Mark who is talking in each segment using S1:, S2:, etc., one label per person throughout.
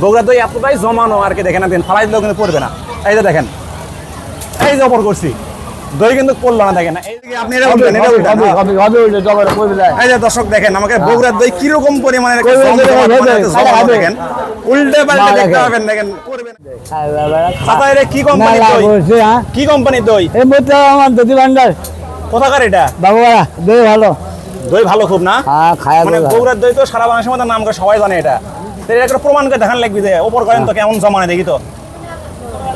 S1: বগুড়া দই এতটাই জমানো আর কি, দেখেন আপনি ফালাই দিলেও কিন্তু পড়বে না। এই যে দেখেন, এই যে অপর করছি, দই কিন্তু পড়লো না, দেখেন এইদিকে আপনি এটা উল্টান, এটা উল্টান, এই যে দর্শক দেখেন আমাকে বগুড়ার দই কিরকম পরিমাণে দেখেন, উল্টে পাল্টে দেখতে পাবেন, দেখেন পড়বে না। চাচা এটা কি কোম্পানির দই? কি কোম্পানির দই?
S2: আমার দধি ভান্ডার।
S1: কোথাকার এটা?
S2: বাবুরা দই ভালো,
S1: দই ভালো খুব না?
S2: খায়া
S1: মানে বগুড়ার দই তো সারা বাংলাদেশের মধ্যে নাম করে সবাই জানে এটা। এটা একটা প্রমাণ করে দেখান লাগবে যে ওপর করেন তো কেমন জমানে দেখি তো,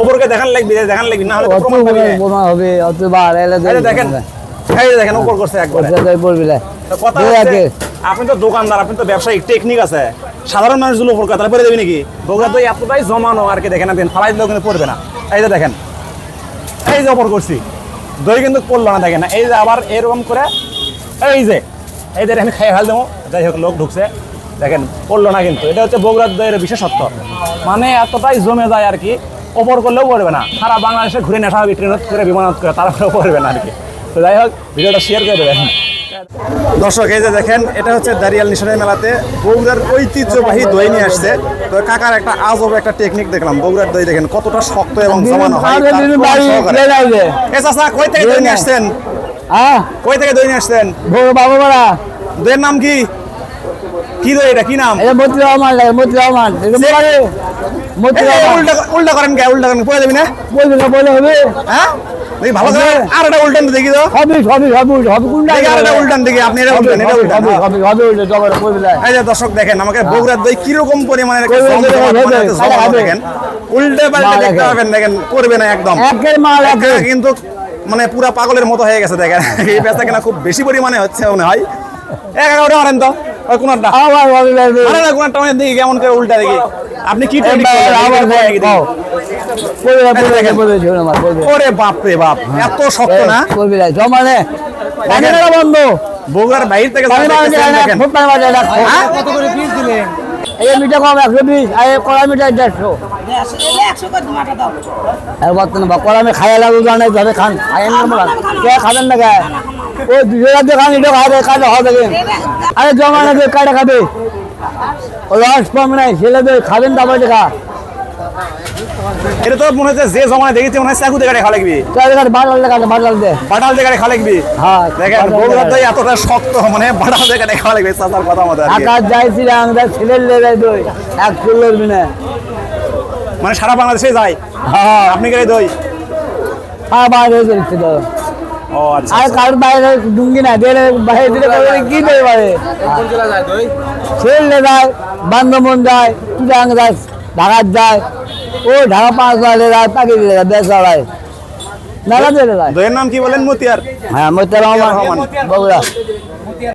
S1: ওপরকে দেখান লাগবে, দেখান লাগবে, না হলে তো প্রমাণ পাবে
S2: হবে অত বার এলে
S1: এই যে দেখেন, এই যে দেখেন উপর করছে একবার।
S2: দই পড়বি না
S1: কথা হচ্ছে আপনি তো দোকানদার, আপনি তো ব্যবসায়িক টেকনিক আছে, সাধারণ মানুষগুলো উপর কথা পড়ে দেবে নাকি? বগুড়ার দই এতটাই জমানো আর কি, দেখেন আপনি ফালাই দিলেও কিন্তু পড়বে না। এই যে দেখেন, এই যে ওপর করছি, দই কিন্তু পড়লো না, দেখেন এই যে আবার এরকম করে, এই যে আমি খেয়ে ফেল দেবো, যাই হোক লোক ঢুকছে, দেখেন পড়লো না কিন্তু। এটা হচ্ছে বগুড়ার দইয়ের বিশেষত্ব, মানে এতটাই জমে যায় আর কি, ওপর করলেও পড়বে না। সারা বাংলাদেশে ঘুরে নেশা হবে, ট্রেনত করে বিমানত করে, তারপরেও পড়বে না আর কি। তো যাই হোক ভিডিওটা শেয়ার করে দেবেন। দর্শক এই যে দেখেন, এটা হচ্ছে দাঁড়িয়াল নিশানের মেলাতে বগুড়ার ঐতিহ্যবাহী দই নিয়ে আসছে। তো কাকার একটা আজব একটা টেকনিক দেখলাম, বগুড়ার দই দেখেন কতটা শক্ত এবং জমানো হয়। চাচা কই থেকে দই নিয়ে আসছেন? কই থেকে দই নিয়ে আসছেন?
S2: বাবুরা
S1: দইয়ের নাম কি? কি দই এটা, কি নাম? উল্টা করেন কে? উল্টা করেন, পড়ে যাবি না?
S2: বলে হবে
S1: হ্যাঁ ভালো করে আর একটা উল্টান দেখি তো, উল্টান দেখি আপনি, এটা উল্টান, এটা উল্টান। এই যে দর্শক দেখেন আমাকে বগুড়ার দই কিরকম পরিমাণে দেখেন, উল্টে পাল্টে দেখতে পাবেন, দেখেন পড়বে না একদম কিন্তু, মানে পুরা পাগলের মতো হয়ে গেছে দেখেন। এই পেঁচা কিনা খুব বেশি পরিমাণে হচ্ছে মনে হয়। ওটা মারেন তো, ওই কোনটা কোনটা মানে দেখি কেমন করে উল্টা দেখি। আপনি কি ওরে বাপ রে বাপ, এত শক্ত না
S2: জমানে বন্ধ।
S1: বগুড়ার বাইরে থেকে
S2: কত করে পিস দিলেন? এই মিঠা কম 120, আর কড়া মিঠা 150। কড়া আমি খাইয়া লাগু জানাই ধরে খান, খাবেন না গায়ে ওই 200 টাকা খান, এটা খাবে কাজে হবে। আরে জমানে কাটা খাবে, রস কম নাই ছেলে খাবেন, তারপরে দেখা।
S1: এটা তো মনে হচ্ছে যে জমানে দেখেছি মনে হয় চাকু দিয়ে খা লাগবি,
S2: বাটাল দিয়ে
S1: খা লাগবি। হ্যাঁ দেখেন বগুড়ার দই এতটা শক্ত, মানে বাটাল দিয়ে খা লাগবে। চাচার কথা মতো
S2: আকাশ যাইছিলাম ছেলের লেগে দই 1 কিলোর বিনা,
S1: মানে সারা বাংলাদেশে যায়।
S2: হ্যাঁ
S1: আপনি কে দই?
S2: হ্যাঁ বাইরে গেছে তো।
S1: ও আচ্ছা,
S2: আর কার বাইরে ডুঙ্গি না দিলে বাইরে দিলে কি দেবে বাইরে? ছেলে যায়, বান্ধবন যায়, চিটাং যায়, ঢাকার যায়, ও ঢাকা 5 যায়, পাখি দিলে যায়, বেচারায় মেলা দিলে যায়।
S1: দইয়ের নাম কি বলেন? মতিয়ার।
S2: হ্যাঁ মতিয়ার রহমান, বগুড়া।